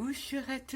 Bonjourette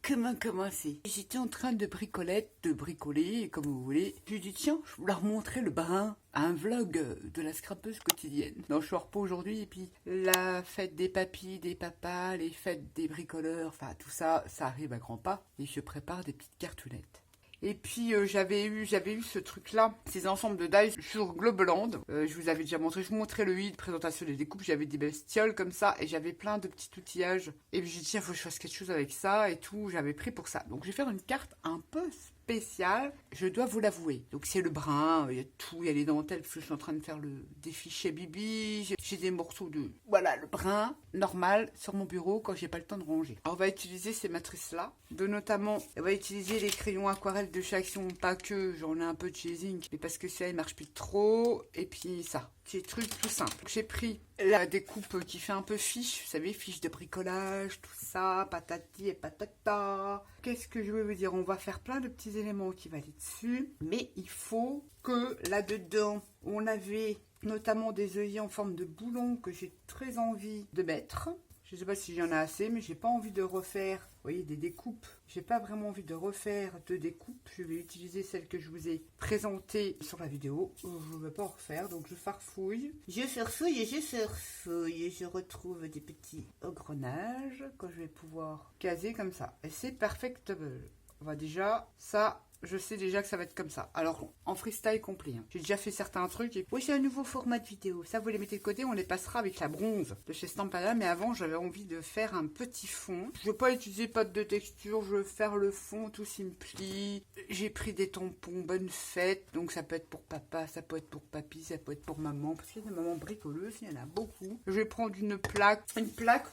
comment commencer? J'étais en train de bricoler, comme vous voulez. Je dis tiens, je vais leur montrer le brin à un vlog de la scrapeuse quotidienne. Non, je suis en repos aujourd'hui et puis la fête des papis, des papas, les fêtes des bricoleurs, enfin tout ça, ça arrive à grands pas et je prépare des petites cartounettes. Et puis j'avais eu ce truc-là, ces ensembles de dice sur Globeland. Je vous avais déjà montré, je vous montrais le de présentation des découpes. J'avais des bestioles comme ça et j'avais plein de petits outillages. Et puis j'ai dit tiens, il faut que je fasse quelque chose avec ça et tout. J'avais pris pour ça. Donc je vais faire une carte un peu spéciale, je dois vous l'avouer. Donc c'est le brin, il y a tout, il y a les dentelles parce que je suis en train de faire le défi chez Bibi. J'ai des morceaux de, voilà, le brin normal sur mon bureau quand j'ai pas le temps de ranger. Alors on va utiliser ces matrices-là, notamment, on va utiliser les crayons aquarelles de chez Action, pas que, j'en ai un peu de chez Zinc, mais parce que ça, il marche plus trop, et puis ça, c'est truc tout simple. J'ai pris la découpe qui fait un peu fiche, vous savez, fiche de bricolage, tout ça, patati et patata. Qu'est-ce que je vais vous dire? On va faire plein de petits éléments qui vont aller dessus, mais il faut que là-dedans, on avait notamment des œillets en forme de boulon que j'ai très envie de mettre. Je ne sais pas si j'en ai assez, mais j'ai pas envie de refaire, vous voyez, des découpes. J'ai pas vraiment envie de refaire de découpes. Je vais utiliser celle que je vous ai présentée sur la vidéo. Je ne vais pas en refaire, donc je farfouille. Je farfouille et je farfouille. Et je retrouve des petits engrenages que je vais pouvoir caser comme ça. Et c'est perfectable. On va déjà, ça... Je sais déjà que ça va être comme ça. Alors, en freestyle complet. Hein. J'ai déjà fait certains trucs. Et... oui, c'est un nouveau format de vidéo. Ça, vous les mettez de côté. On les passera avec la bronze de chez Stampada. Mais avant, j'avais envie de faire un petit fond. Je ne veux pas utiliser pâte de texture. Je veux faire le fond tout simpli. J'ai pris des tampons bonne fête. Donc, ça peut être pour papa, ça peut être pour papy, ça peut être pour maman. Parce qu'il y a des mamans bricoleuses. Il y en a beaucoup. Je vais prendre une plaque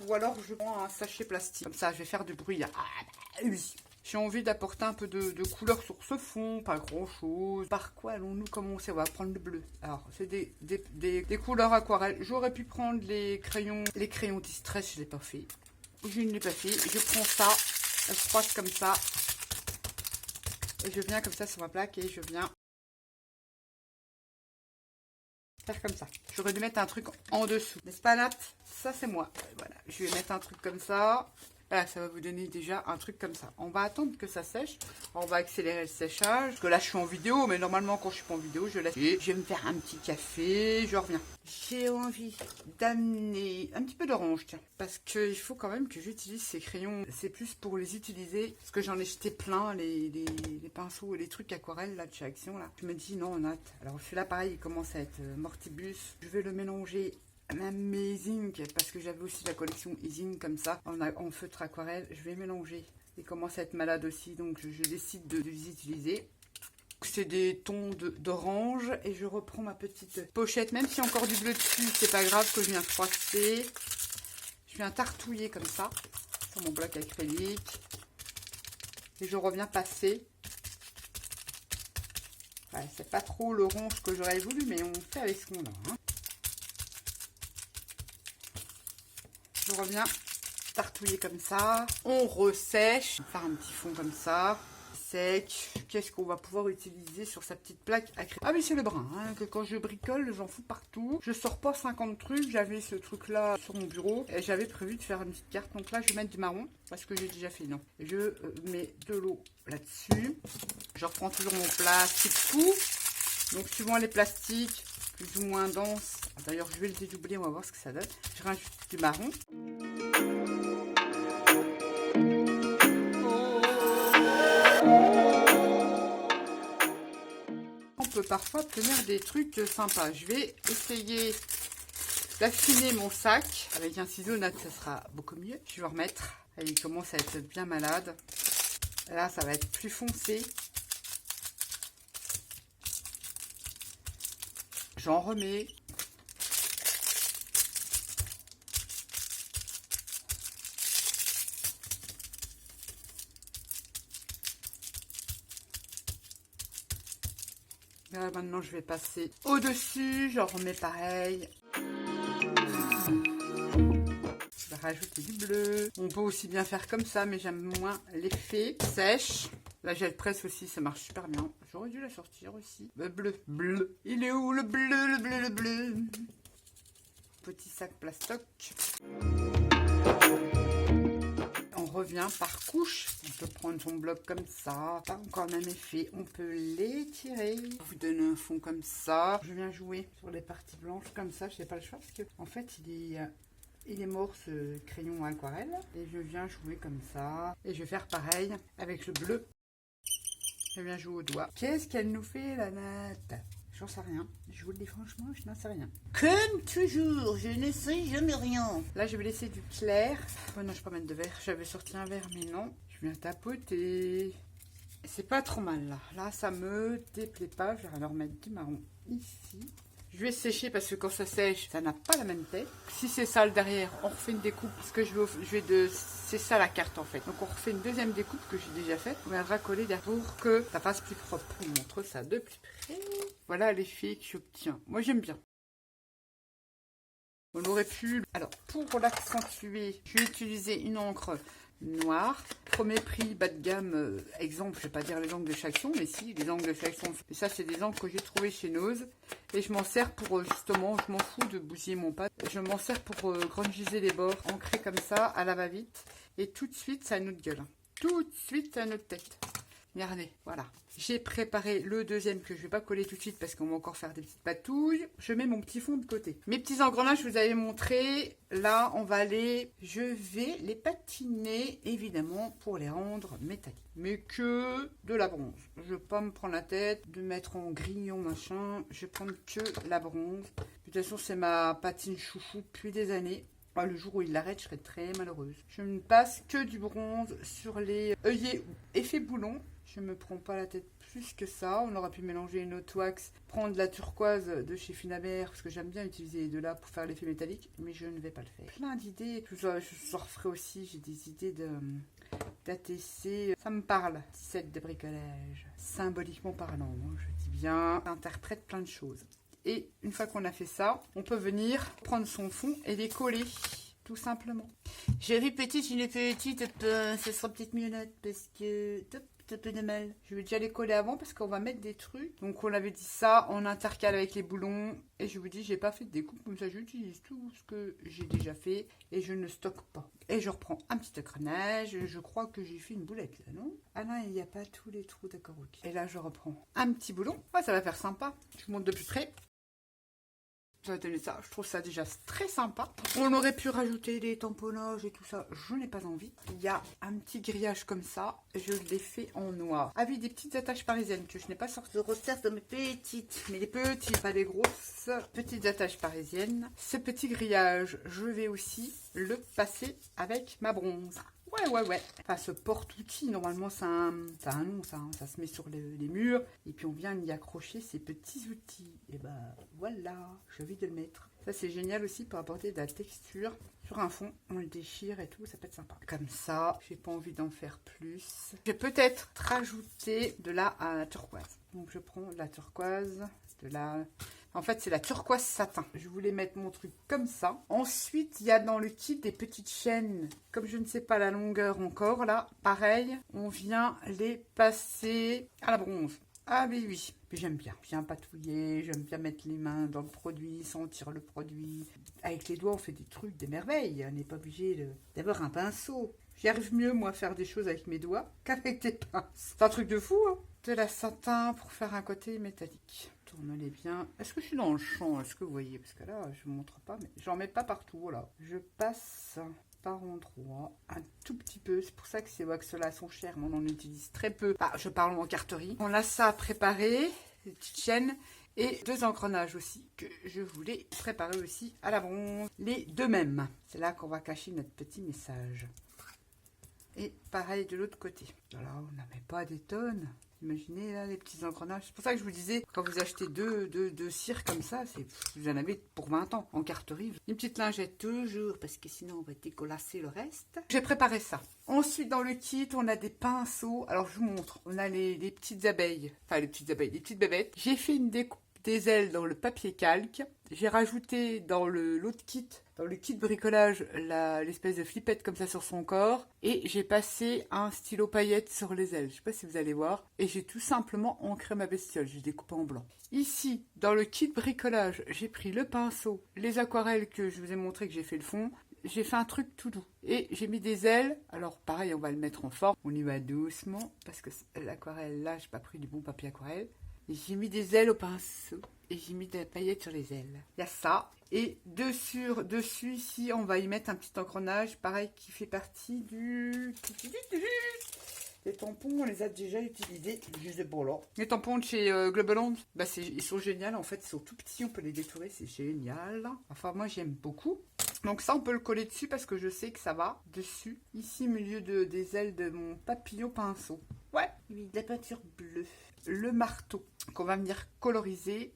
ou alors je prends un sachet plastique. Comme ça, je vais faire du bruit. Ah, bah, oui. J'ai envie d'apporter un peu de couleur sur ce fond, pas grand chose. Par quoi allons-nous commencer? On va prendre le bleu. Alors, c'est des couleurs aquarelles. J'aurais pu prendre les crayons Distress, je ne l'ai pas fait. Je ne l'ai pas fait. Je prends ça, je froisse comme ça. Et je viens comme ça sur ma plaque et je viens faire comme ça. J'aurais dû mettre un truc en dessous. N'est-ce pas, Nat? Ça, c'est moi. Voilà, je vais mettre un truc comme ça. Voilà, ça va vous donner déjà un truc comme ça. On va attendre que ça sèche. On va accélérer le séchage. Parce que là, je suis en vidéo. Mais normalement, quand je suis pas en vidéo, je laisse. Je vais me faire un petit café. Je reviens. J'ai envie d'amener un petit peu d'orange, tiens. Parce qu'il faut quand même que j'utilise ces crayons. C'est plus pour les utiliser. Parce que j'en ai jeté plein, les pinceaux et les trucs aquarelles là, de chez Action. Là. Je me dis non, Nat. Alors celui-là, pareil, il commence à être mortibus. Je vais le mélanger. Même mes zinc, parce que j'avais aussi la collection zinc comme ça, en feutre aquarelle, je vais mélanger. Il commence à être malade aussi, donc je décide de les utiliser. C'est des tons d'orange et je reprends ma petite pochette, même s'il y a encore du bleu dessus, c'est pas grave que je viens froisser. Je viens tartouiller comme ça, sur mon bloc acrylique. Et je reviens passer. Ouais, c'est pas trop l'orange que j'aurais voulu, mais on fait avec ce qu'on a. Hein. Je reviens tartouiller comme ça. On ressèche. On va faire un petit fond comme ça. Sec. Qu'est-ce qu'on va pouvoir utiliser sur sa petite plaque acrylique? Ah mais c'est le brun. Hein, que quand je bricole, j'en fous partout. Je sors pas 50 trucs. J'avais ce truc-là sur mon bureau. Et j'avais prévu de faire une petite carte. Donc là, je vais mettre du marron. Parce que j'ai déjà fait. Non. Je mets de l'eau là-dessus. Je reprends toujours mon plastique tout. Donc suivant les plastiques, plus ou moins denses. D'ailleurs, je vais le dédoubler, on va voir ce que ça donne. Je rajoute du marron. On peut parfois obtenir des trucs sympas. Je vais essayer d'affiner mon sac. Avec un ciseau, Nat, ça sera beaucoup mieux. Je vais remettre. Il commence à être bien malade. Là, ça va être plus foncé. J'en remets. Là, maintenant, je vais passer au-dessus. J'en remets pareil. Je vais rajouter du bleu. On peut aussi bien faire comme ça, mais j'aime moins l'effet sèche. La gel presse aussi, ça marche super bien. J'aurais dû la sortir aussi. Le bleu, bleu. Il est où le bleu, le bleu, le bleu? Petit sac plastoc. revient par couche. On peut prendre son bloc comme ça. Pas encore le même effet. On peut l'étirer. Je vous donne un fond comme ça. Je viens jouer sur les parties blanches comme ça. Je n'ai pas le choix parce que en fait il est mort ce crayon aquarelle. Et je viens jouer comme ça. Et je vais faire pareil avec le bleu. Je viens jouer au doigt. Qu'est-ce qu'elle nous fait la natte? J'en sais rien. Je vous le dis franchement, je n'en sais rien. Comme toujours, je ne sais jamais rien. Là, je vais laisser du clair. Oh non, je vais pas mettre de vert. J'avais sorti un vert, mais non. Je viens tapoter. C'est pas trop mal, là. Là, ça me déplaît pas. Je vais alors mettre du marron ici. Je vais sécher parce que quand ça sèche, ça n'a pas la même tête. Si c'est sale derrière, on refait une découpe. Parce que c'est ça la carte en fait. Donc on refait une deuxième découpe que j'ai déjà faite. On viendra coller derrière pour que ça fasse plus propre. Je vous montre ça de plus près. Voilà l'effet que j'obtiens. Moi j'aime bien. On aurait pu... Alors pour l'accentuer, je vais utiliser une encre noire. Premier prix, bas de gamme, exemple, je ne vais pas dire les angles de chaque son, mais si, les angles de chaque son. Et ça, c'est des angles que j'ai trouvé chez Nose. Et je m'en sers pour, justement, je m'en fous de bousiller mon pâte. Je m'en sers pour grandiser les bords, ancrés comme ça, à la va-vite. Et tout de suite, ça a une autre gueule. Tout de suite, ça a une autre tête. Regardez, voilà. J'ai préparé le deuxième que je ne vais pas coller tout de suite parce qu'on va encore faire des petites patouilles. Je mets mon petit fond de côté. Mes petits engrenages, je vous avais montré. Là, je vais les patiner, évidemment, pour les rendre métalliques. Mais que de la bronze. Je ne vais pas me prendre la tête de mettre en grignon, machin. Je vais prendre que la bronze. De toute façon, c'est ma patine chouchou depuis des années. Le jour où il l'arrête, je serai très malheureuse. Je ne passe que du bronze sur les œillets effet boulon. Je ne me prends pas la tête plus que ça. On aurait pu mélanger une autre wax, prendre la turquoise de chez Finabert, parce que j'aime bien utiliser les deux là pour faire l'effet métallique, mais je ne vais pas le faire. Plein d'idées. Je vous en referai aussi. J'ai des idées d'ATC. Ça me parle. Set de bricolage. Symboliquement parlant, je dis bien. Ça interprète plein de choses. Et une fois qu'on a fait ça, on peut venir prendre son fond et les coller, tout simplement. J'ai vu petite, ce sera peut-être mignonnette parce que un peu de mal. Je vais déjà les coller avant parce qu'on va mettre des trucs. Donc on avait dit ça, on intercale avec les boulons. Et je vous dis, j'ai pas fait de découpe comme ça, j'utilise tout ce que j'ai déjà fait et je ne stocke pas. Et je reprends un petit engrenage. Je crois que j'ai fait une boulette là, non? Ah non, il n'y a pas tous les trous, d'accord, ok. Et là, je reprends un petit boulon. Ouais, ça va faire sympa. Je vous montre de plus près. Ça va donner ça, je trouve ça déjà très sympa. On aurait pu rajouter des tamponnages et tout ça, je n'ai pas envie. Il y a un petit grillage comme ça, je l'ai fait en noir. Avec des petites attaches parisiennes que je n'ai pas sorti de resserre de mes petites, mais les petites, pas les grosses. Petites attaches parisiennes. Ce petit grillage, je vais aussi le passer avec ma bronze. Ouais. Enfin, ce porte-outil, normalement, ça a un nom, ça. Ça se met sur les murs. Et puis, on vient y accrocher ces petits outils. Et ben, voilà, j'ai envie de le mettre. Ça, c'est génial aussi pour apporter de la texture sur un fond. On le déchire et tout, ça peut être sympa. Comme ça, j'ai pas envie d'en faire plus. Je vais peut-être rajouter de la turquoise. Donc, je prends de la turquoise, En fait, c'est la turquoise satin. Je voulais mettre mon truc comme ça. Ensuite, il y a dans le kit des petites chaînes. Comme je ne sais pas la longueur encore, là, pareil, on vient les passer à la bronze. Ah oui. Puis j'aime bien patouiller, j'aime bien mettre les mains dans le produit, sentir le produit. Avec les doigts, on fait des trucs, des merveilles. On n'est pas obligé d'avoir un pinceau. J'y arrive mieux, moi, à faire des choses avec mes doigts qu'avec des pinces. C'est un truc de fou, hein. De la satin pour faire un côté métallique. Tourne-les bien. Est-ce que je suis dans le champ? Est-ce que vous voyez? Parce que là, je ne montre pas, mais j'en mets pas partout. Voilà. Je passe par endroit un tout petit peu. C'est pour ça que ces wax-là sont chers, mais on en utilise très peu. Ah, je parle en carterie. On a ça à préparer, des petites chaînes. Et 2 engrenages aussi que je voulais préparer aussi à la bronze. Les deux mêmes. C'est là qu'on va cacher notre petit message. Et pareil de l'autre côté. Voilà, on n'en met pas des tonnes. Imaginez là les petits engrenages. C'est pour ça que je vous disais, quand vous achetez deux cires comme ça, vous en avez pour 20 ans en carterie. Une petite lingette toujours, parce que sinon on va décolasser le reste. J'ai préparé ça. Ensuite dans le kit, on a des pinceaux. Alors je vous montre. On a les petites abeilles. Enfin les petites bébêtes. J'ai fait une découpe des ailes dans le papier calque. J'ai rajouté dans l'autre kit, dans le kit bricolage, l'espèce de flippette comme ça sur son corps. Et j'ai passé un stylo paillette sur les ailes. Je ne sais pas si vous allez voir. Et j'ai tout simplement ancré ma bestiole. J'ai découpé en blanc. Ici, dans le kit bricolage, j'ai pris le pinceau, les aquarelles que je vous ai montré que j'ai fait le fond. j'ai fait un truc tout doux. Et j'ai mis des ailes. Alors pareil, on va le mettre en forme. On y va doucement parce que l'aquarelle, là, j'ai pas pris du bon papier aquarelle. Et j'ai mis des ailes au pinceau. Et j'ai mis des paillettes sur les ailes. Il y a ça. Et dessus ici, on va y mettre un petit engrenage, pareil, qui fait partie du... Les tampons, on les a déjà utilisés. Juste pour là. Les tampons de chez Globaland, bah ils sont géniaux. En fait, ils sont tout petits. On peut les détourer. C'est génial. Enfin, moi, j'aime beaucoup. Donc ça, on peut le coller dessus parce que je sais que ça va dessus. Ici, au milieu des ailes de mon papillon pinceau. Ouais, de la peinture bleue. Le marteau qu'on va venir coloriser.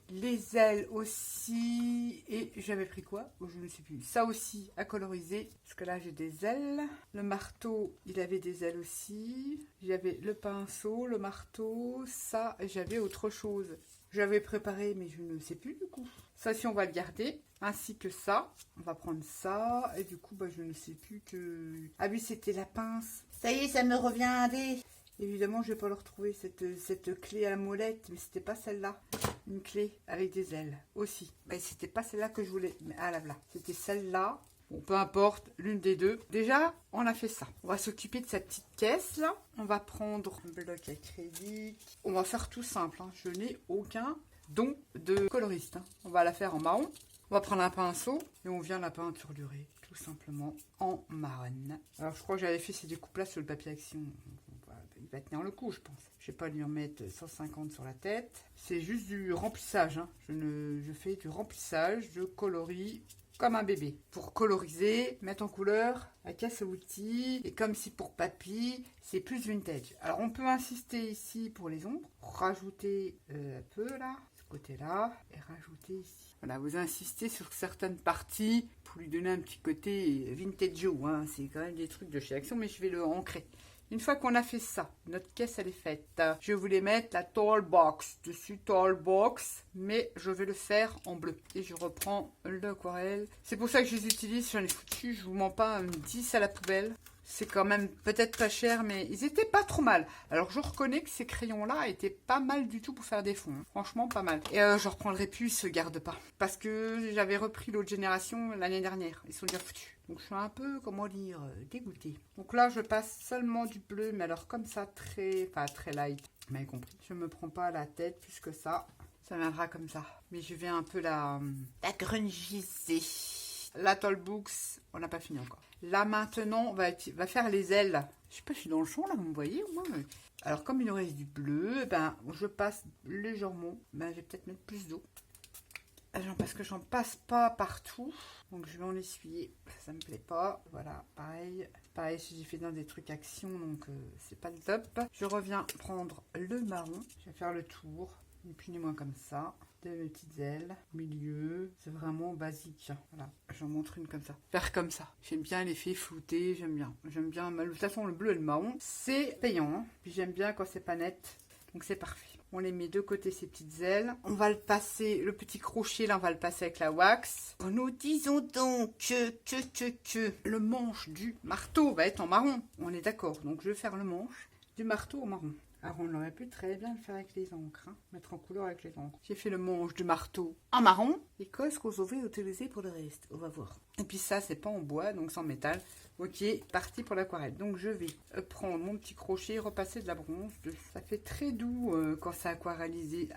Les ailes aussi. Et j'avais pris quoi? Je ne sais plus. Ça aussi à coloriser. Parce que là, j'ai des ailes. Le marteau, il avait des ailes aussi. J'avais le pinceau, le marteau. Ça, j'avais autre chose. J'avais préparé, mais je ne sais plus du coup. Ça aussi, on va le garder. Ainsi que ça. On va prendre ça. Et du coup, bah, je ne sais plus que... Ah oui, c'était la pince. Ça y est, ça me revient. Évidemment, je vais pas le retrouver, cette clé à la molette. Mais c'était pas celle-là. Une clé avec des ailes aussi. Mais c'était pas celle-là que je voulais. Mais ah là, là. C'était celle-là. Bon, peu importe, l'une des deux. Déjà, on a fait ça. On va s'occuper de cette petite caisse là. On va prendre un bloc à crédit. On va faire tout simple. Hein. Je n'ai aucun don de coloriste. Hein. On va la faire en marron. On va prendre un pinceau et on vient la peinturer tout simplement en marron. Alors, je crois que j'avais fait ces découpes-là sur le papier action. Il va tenir le coup, je pense. Je vais pas lui en mettre 150 sur la tête. C'est juste du remplissage. Hein. Je fais du remplissage, je colorie comme un bébé. Pour coloriser, mettre en couleur, la caisse à outils. Et comme si pour papy, c'est plus vintage. Alors on peut insister ici pour les ombres. Rajouter un peu là, ce côté-là. Et rajouter ici. Voilà, vous insistez sur certaines parties pour lui donner un petit côté vintage. Hein. C'est quand même des trucs de chez Action, mais je vais le ancrer. Une fois qu'on a fait ça, notre caisse elle est faite. Je voulais mettre la tall box dessus, tall box, mais je vais le faire en bleu. Et je reprends l'aquarelle. C'est pour ça que je les utilise, j'en ai foutu, je vous mens pas, 10 à la poubelle. C'est quand même peut-être pas cher, mais ils étaient pas trop mal. Alors je reconnais que ces crayons-là étaient pas mal du tout pour faire des fonds. Hein. Franchement, pas mal. Et je reprendrai plus, ils se gardent pas. Parce que j'avais repris l'autre génération l'année dernière. Ils sont déjà foutus. Donc je suis un peu, comment dire, dégoûtée. Donc là, je passe seulement du bleu, mais alors comme ça, très light. Vous m'avez compris. Je me prends pas la tête plus que ça. Ça viendra comme ça. Mais je vais un peu la grungiser. La tall books, on n'a pas fini encore. Là maintenant, on va faire les ailes. Je sais pas, je suis dans le champ là, vous me voyez ou moi. Alors comme il nous reste du bleu, ben je passe légèrement. Ben je vais peut-être mettre plus d'eau. Parce que j'en passe pas partout. Donc je vais en essuyer. Ça me plaît pas. Voilà, pareil. Pareil, j'ai fait dans des trucs action, donc c'est pas le top. Je reviens prendre le marron. Je vais faire le tour. Ni plus ni moins comme ça. De mes petites ailes, milieu, c'est vraiment basique. Voilà, j'en montre une comme ça. Faire comme ça. J'aime bien l'effet flouté, j'aime bien. J'aime bien, de toute façon le bleu et le marron, c'est payant. Hein. Puis j'aime bien quand c'est pas net, donc c'est parfait. On les met de côté ces petites ailes. On va le passer, le petit crochet là, on va le passer avec la wax. Nous disons donc que le manche du marteau va être en marron. On est d'accord, donc je vais faire le manche du marteau au marron. Alors on aurait pu très bien le faire avec les encres, hein. Mettre en couleur avec les encres. J'ai fait le manche du marteau en marron. Et qu'est-ce qu'on va utiliser pour le reste? On va voir. Et puis ça, c'est pas en bois, donc c'est en métal. Ok, parti pour l'aquarelle. Donc je vais prendre mon petit crochet et repasser de la bronze dessus. Ça fait très doux quand c'est aquarellisé.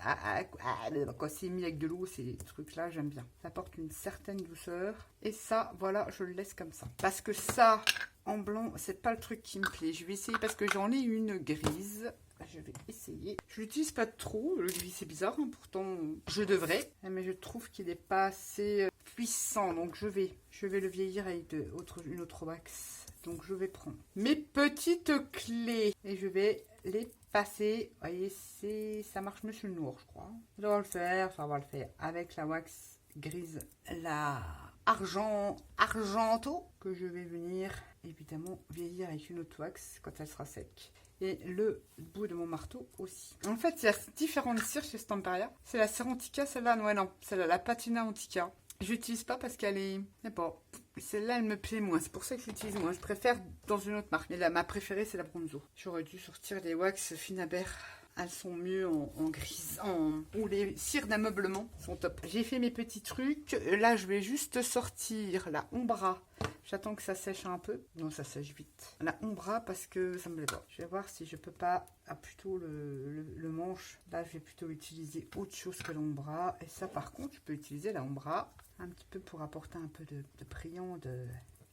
Quand c'est mis avec de l'eau, ces trucs-là, j'aime bien. Ça apporte une certaine douceur. Et ça, voilà, je le laisse comme ça. Parce que ça, en blanc, c'est pas le truc qui me plaît. Je vais essayer parce que j'en ai une grise. Je vais essayer. Je l'utilise pas trop. Le gris, c'est bizarre. Hein, pourtant, je devrais. Mais je trouve qu'il n'est pas assez puissant. Donc, je vais le vieillir avec une autre wax. Donc, je vais prendre mes petites clés. Et je vais les passer. Vous voyez, ça marche mieux sur le noir, je crois. Ça va le faire avec la wax grise. La argento. Que je vais venir, évidemment, vieillir avec une autre wax quand elle sera sec. Et le bout de mon marteau aussi. En fait, il y a différentes cires chez Stamperia. C'est la cire Antica, celle-là. Non, c'est la patina Antica. Je l'utilise pas parce qu'elle est... Bon, celle-là, elle me plaît moins. C'est pour ça que je l'utilise moins. Je préfère dans une autre marque. Mais là, ma préférée, c'est la Bronzo. J'aurais dû sortir des wax Finaber. Elles sont mieux en grise. Ou les cires d'ameublement sont top. J'ai fait mes petits trucs. Là, je vais juste sortir la Ombra J'attends que ça sèche un peu. Non, ça sèche vite. La ombra parce que ça me plaît pas. Je vais voir si je peux pas... Ah, plutôt le manche. Là, je vais plutôt utiliser autre chose que l'ombra. Et ça, par contre, je peux utiliser la ombra. Un petit peu pour apporter un peu de brillant,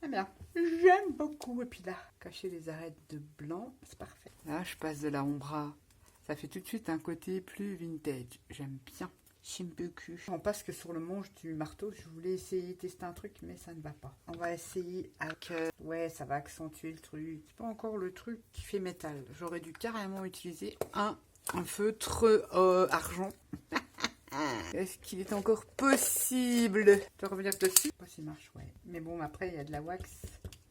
Eh bien, j'aime beaucoup. Et puis là, cacher les arêtes de blanc, c'est parfait. Là, je passe de la ombra. Ça fait tout de suite un côté plus vintage. J'aime bien. J'aime beaucoup. On passe que sur le manche du marteau. Je voulais essayer de tester un truc, mais ça ne va pas. On va essayer avec... Ouais, ça va accentuer le truc. C'est pas encore le truc qui fait métal. J'aurais dû carrément utiliser un feutre argent. Est-ce qu'il est encore possible de revenir dessus? Pas s'il marche, ouais. Mais bon, après, il y a de la wax.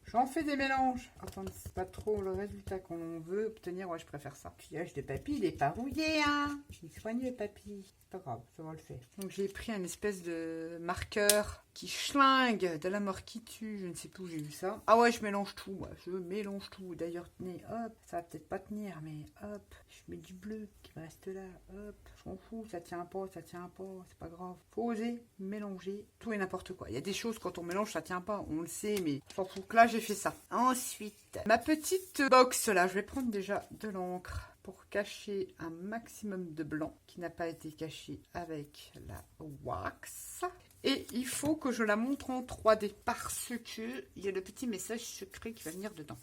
J'en fais des mélanges. Attends, c'est pas trop le résultat qu'on veut obtenir. Ouais, je préfère ça. Le pliage de papy, il est pas rouillé, hein. Il est soigneux, papy. C'est pas grave, ça va le faire. Donc, j'ai pris un espèce de marqueur qui schlingue de la mort qui tue. Je ne sais plus où j'ai vu ça. Ah ouais, je mélange tout. Moi. Je mélange tout. D'ailleurs, tenez, hop. Ça va peut-être pas tenir, mais hop. Je mets du bleu qui reste là. Hop. Je m'en fous. Ça tient pas, ça tient pas. C'est pas grave. Faut oser mélanger tout et n'importe quoi. Il y a des choses, quand on mélange, ça tient pas. On le sait, mais je m'en fous. Que là, j'ai fait ça. Ensuite, ma petite box là. Je vais prendre déjà de l'encre pour cacher un maximum de blanc qui n'a pas été caché avec la wax. Et il faut que je la montre en 3D parce que il y a le petit message secret qui va venir dedans.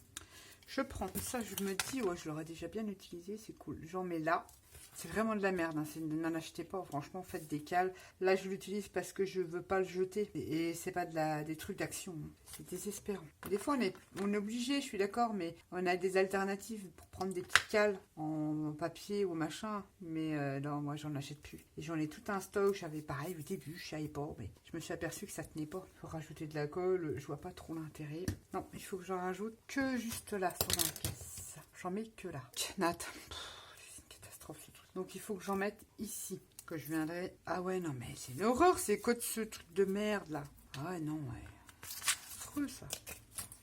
Je prends ça, je me dis, ouais, je l'aurais déjà bien utilisé, c'est cool. J'en mets là. C'est vraiment de la merde, hein. N'en achetez pas, franchement, faites des cales. Là, je l'utilise parce que je veux pas le jeter. Et c'est pas des trucs d'action. Hein. C'est désespérant. Des fois, on est obligé, je suis d'accord, mais on a des alternatives pour prendre des petits cales en papier ou machin. Mais non, moi, j'en achète plus. Et j'en ai tout un stock. J'avais pareil au début, je savais pas, mais je me suis aperçue que ça tenait pas. Il faut rajouter de la colle, je vois pas trop l'intérêt. Non, il faut que j'en rajoute que juste là, sur la caisse. J'en mets que là. Nat. Donc il faut que j'en mette ici. Que je viendrai... Ah ouais, non mais c'est une horreur, c'est quoi de ce truc de merde là? Ah ouais, non, ouais. Affreux ça.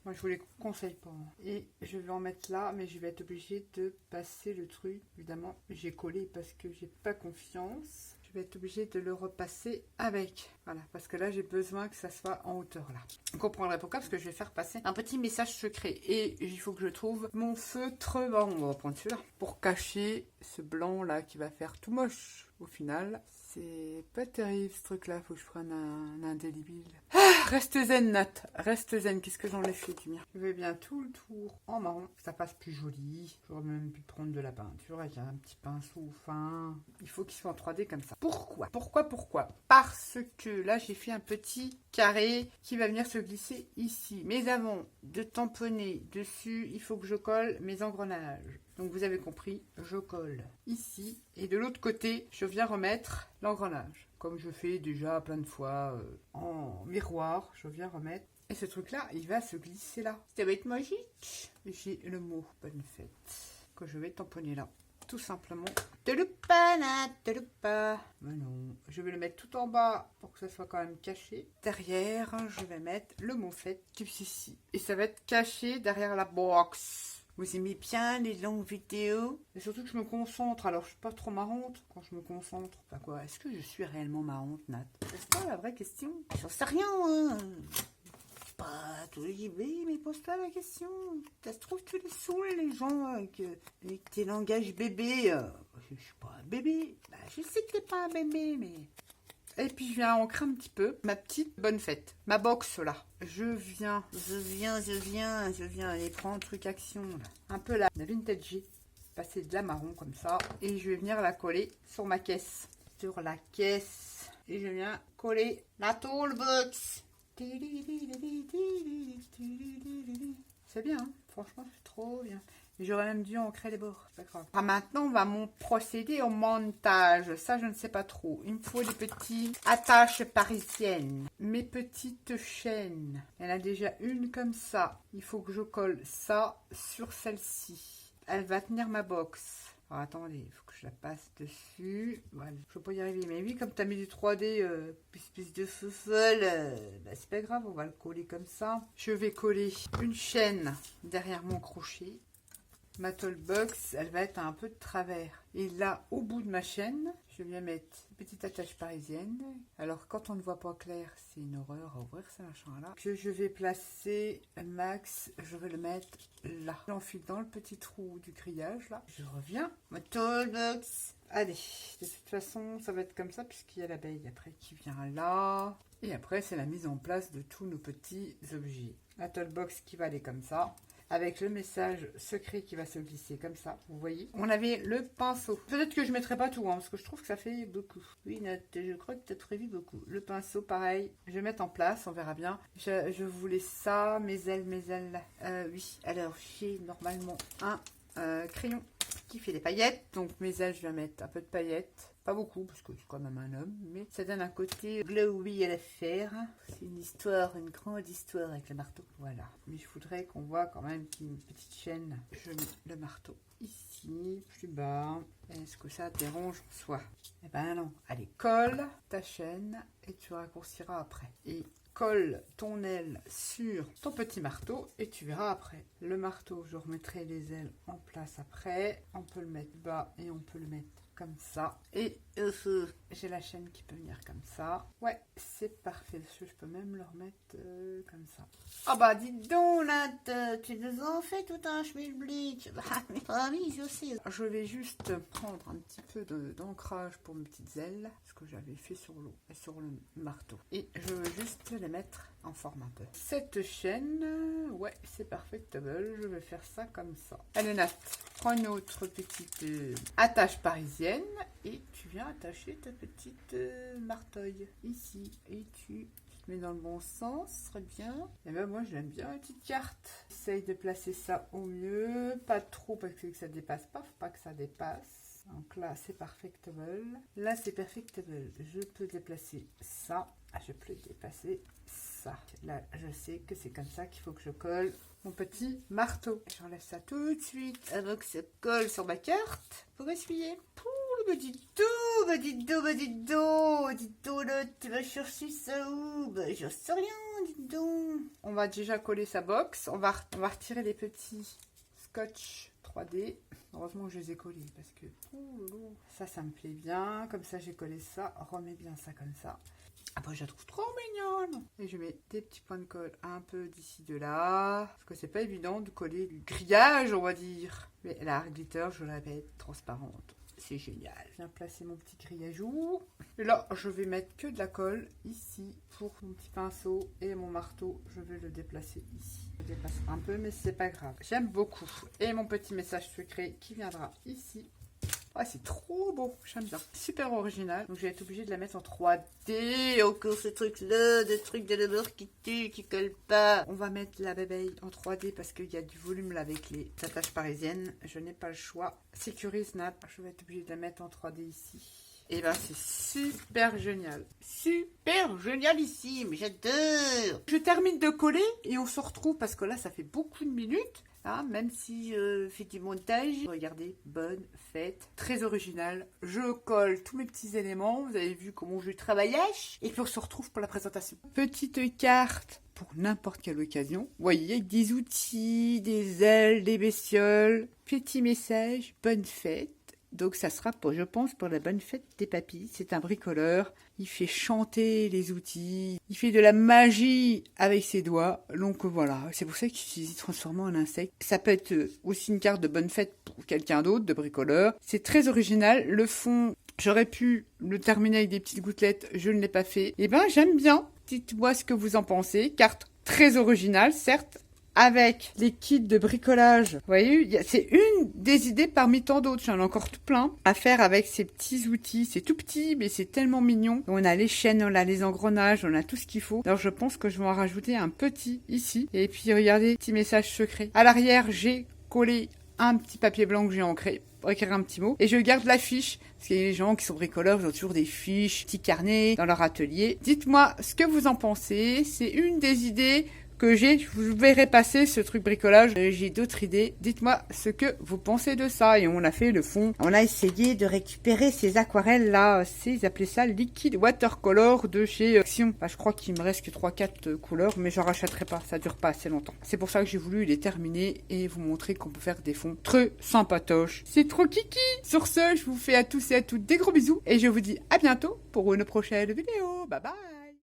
Moi je vous les conseille pas. Et je vais en mettre là, mais je vais être obligée de passer le truc. Évidemment, j'ai collé parce que j'ai pas confiance. Je vais être obligée de le repasser avec. Voilà, parce que là, j'ai besoin que ça soit en hauteur, là. Vous comprendrez pourquoi, parce que je vais faire passer un petit message secret. Et il faut que je trouve mon feutre. Bon, on va prendre celui-là. Pour cacher ce blanc-là qui va faire tout moche. Au final, c'est pas terrible, ce truc-là. Faut que je prenne un indélébile. Ah, reste zen, Nat. Reste zen. Qu'est-ce que j'en ai fait du mien? Je vais bien tout le tour en marron. Ça passe plus joli. J'aurais même pu prendre de la peinture avec un petit pinceau fin. Il faut qu'il soit en 3D comme ça. Pourquoi? Parce que là, j'ai fait un petit carré qui va venir se glisser ici. Mais avant de tamponner dessus, il faut que je colle mes engrenages. Donc vous avez compris, je colle ici. Et de l'autre côté, je viens remettre l'engrenage. Comme je fais déjà plein de fois en miroir, je viens remettre. Et ce truc-là, il va se glisser là. Ça va être magique. J'ai le mot bonne fête que je vais tamponner là. Tout simplement. Mais non, je vais le mettre tout en bas pour que ça soit quand même caché. Derrière, je vais mettre le mot fête qui est ici. Et ça va être caché derrière la box. Vous aimez bien les longues vidéos? Et surtout que je me concentre. Alors, je suis pas trop marrante quand je me concentre. Enfin quoi, est-ce que je suis réellement marrante, Nat? C'est pas la vraie question. J'en sais rien, hein. Pas tous les bébés, mais pose-toi la question. Ça se trouve, tu les saoules, les gens, avec tes langages bébés. Je suis pas un bébé. Bah, je sais que t'es pas un bébé, mais... Et puis, je viens ancrer un petit peu ma petite bonne fête. Ma box, là. Je viens aller prendre un truc action, là. Un peu la vintage. Passer de la marron, comme ça. Et je vais venir la coller sur ma caisse. Sur la caisse. Et je viens coller la toolbox. C'est bien, hein, franchement, c'est trop bien. J'aurais même dû ancrer les bords, c'est pas grave. Ah, maintenant, on va procéder au montage. Ça, je ne sais pas trop. Il me faut des petites attaches parisiennes. Mes petites chaînes. Il y en a déjà une comme ça. Il faut que je colle ça sur celle-ci. Elle va tenir ma box. Alors, attendez, il faut que je la passe dessus. Voilà, je peux pas y arriver. Mais oui, comme tu as mis du 3D, espèce de feu folle, bah, c'est pas grave, on va le coller comme ça. Je vais coller une chaîne derrière mon crochet. Ma toolbox, elle va être un peu de travers. Et là, au bout de ma chaîne, je viens mettre une petite attache parisienne. Alors quand on ne voit pas clair, c'est une horreur à ouvrir ce machin-là. Que je vais placer max, je vais le mettre là. J'enfile dans le petit trou du grillage là. Je reviens. Ma toolbox. Allez, de toute façon, ça va être comme ça puisqu'il y a l'abeille après qui vient là. Et après, c'est la mise en place de tous nos petits objets. La toolbox qui va aller comme ça. Avec le message secret qui va se glisser comme ça, vous voyez. On avait le pinceau. Peut-être que je ne mettrai pas tout, hein, parce que je trouve que ça fait beaucoup. Oui, Note, je crois que tu as prévu beaucoup. Le pinceau, pareil, je vais mettre en place, on verra bien. Je voulais ça, mes ailes. Oui, alors j'ai normalement un crayon qui fait des paillettes. Donc mes ailes, je vais mettre un peu de paillettes. Pas beaucoup, parce que c'est quand même un homme, mais ça donne un côté glowy à l'affaire. C'est une histoire, une grande histoire avec le marteau. Voilà. Mais je voudrais qu'on voit quand même qu'il y a une petite chaîne. Je mets le marteau ici, plus bas. Est-ce que ça te dérange en soi? Eh ben non. Allez, colle ta chaîne et tu raccourciras après. Et colle ton aile sur ton petit marteau et tu verras après. Le marteau, je remettrai les ailes en place après. On peut le mettre bas et on peut le mettre comme ça. Et j'ai la chaîne qui peut venir comme ça. Ouais, c'est parfait. Je peux même le remettre comme ça. Ah bah dis donc, Nat, tu nous en fais tout un schmilblick. Ah oui, je sais. Je vais juste prendre un petit peu d'ancrage pour mes petites ailes, ce que j'avais fait sur l'eau et sur le marteau. Et je veux juste les mettre en forme un peu. Cette chaîne, ouais, c'est perfectable. Je vais faire ça comme ça. Allez, Nat, prends une autre petite attache parisienne et tu viens attacher ta petite marteuil ici. Et tu te mets dans le bon sens, ce serait bien. Et ben moi, j'aime bien une petite carte. Essaye de placer ça au mieux. Pas trop parce que ça dépasse pas. Faut pas que ça dépasse. Donc là, c'est perfectable. Là, c'est perfectable. Je peux déplacer ça. Je peux déplacer ça. Là, je sais que c'est comme ça qu'il faut que je colle mon petit marteau. J'enlève ça tout de suite avant que ça colle sur ma carte pour essuyer. Dis donc, là, tu vas chercher ça où? Bah, j'en sais rien, dis donc. On va déjà coller sa box. On va retirer les petits scotch 3D. Heureusement que je les ai collés parce que ça me plaît bien. Comme ça, j'ai collé ça. Remets bien ça comme ça. Après, je la trouve trop mignonne. Et je mets des petits points de colle un peu d'ici, de là. Parce que c'est pas évident de coller du grillage, on va dire. Mais la glitter, je le répète, transparente. C'est génial. Je viens placer mon petit grillajou. Et là, je vais mettre que de la colle ici pour mon petit pinceau et mon marteau. Je vais le déplacer ici. Je déplacerai un peu, mais c'est pas grave. J'aime beaucoup. Et mon petit message secret qui viendra ici. Ah, c'est trop beau, j'aime bien. Super original. Donc, je vais être obligée de la mettre en 3D. Encore ce truc-là, des trucs de l'odeur qui tue, qui colle pas. On va mettre la bébé en 3D parce qu'il y a du volume là avec les attaches parisiennes. Je n'ai pas le choix. Sécurise Nat. Je vais être obligée de la mettre en 3D ici. Et ben, c'est super génial. Super génialissime. J'adore. Je termine de coller et on se retrouve parce que là, ça fait beaucoup de minutes. Ah, même si je fais du montage, regardez, bonne fête, très original. Je colle tous mes petits éléments, vous avez vu comment je travaillais. Et puis on se retrouve pour la présentation. Petite carte pour n'importe quelle occasion. Vous voyez, avec des outils, des ailes, des bestioles. Petit message, bonne fête. Donc ça sera, je pense, pour la bonne fête des papis. C'est un bricoleur. Il fait chanter les outils. Il fait de la magie avec ses doigts. Donc voilà, c'est pour ça qu'il s'est transformé en insecte. Ça peut être aussi une carte de bonne fête pour quelqu'un d'autre, de bricoleur. C'est très original. Le fond, j'aurais pu le terminer avec des petites gouttelettes. Je ne l'ai pas fait. Eh ben, j'aime bien. Dites-moi ce que vous en pensez. Carte très originale, certes. Avec les kits de bricolage, vous voyez, c'est une des idées parmi tant d'autres. J'en ai encore tout plein à faire avec ces petits outils. C'est tout petit, mais c'est tellement mignon. On a les chaînes, on a les engrenages, on a tout ce qu'il faut. Alors, je pense que je vais en rajouter un petit ici. Et puis, regardez, petit message secret. À l'arrière, j'ai collé un petit papier blanc que j'ai ancré pour écrire un petit mot. Et je garde la fiche. Parce qu'il y a des gens qui sont bricoleurs, ils ont toujours des fiches, petits carnets dans leur atelier. Dites-moi ce que vous en pensez. C'est une des idées que j'ai. Je vous verrai passer ce truc bricolage. J'ai d'autres idées. Dites-moi ce que vous pensez de ça. Et on a fait le fond. On a essayé de récupérer ces aquarelles là. Ils appelaient ça liquide watercolor de chez Action. Je crois qu'il me reste que 3-4 couleurs, mais j'en rachèterai pas. Ça dure pas assez longtemps. C'est pour ça que j'ai voulu les terminer et vous montrer qu'on peut faire des fonds très sympatoches. C'est trop kiki. Sur ce, je vous fais à tous et à toutes des gros bisous et je vous dis à bientôt pour une prochaine vidéo. Bye bye.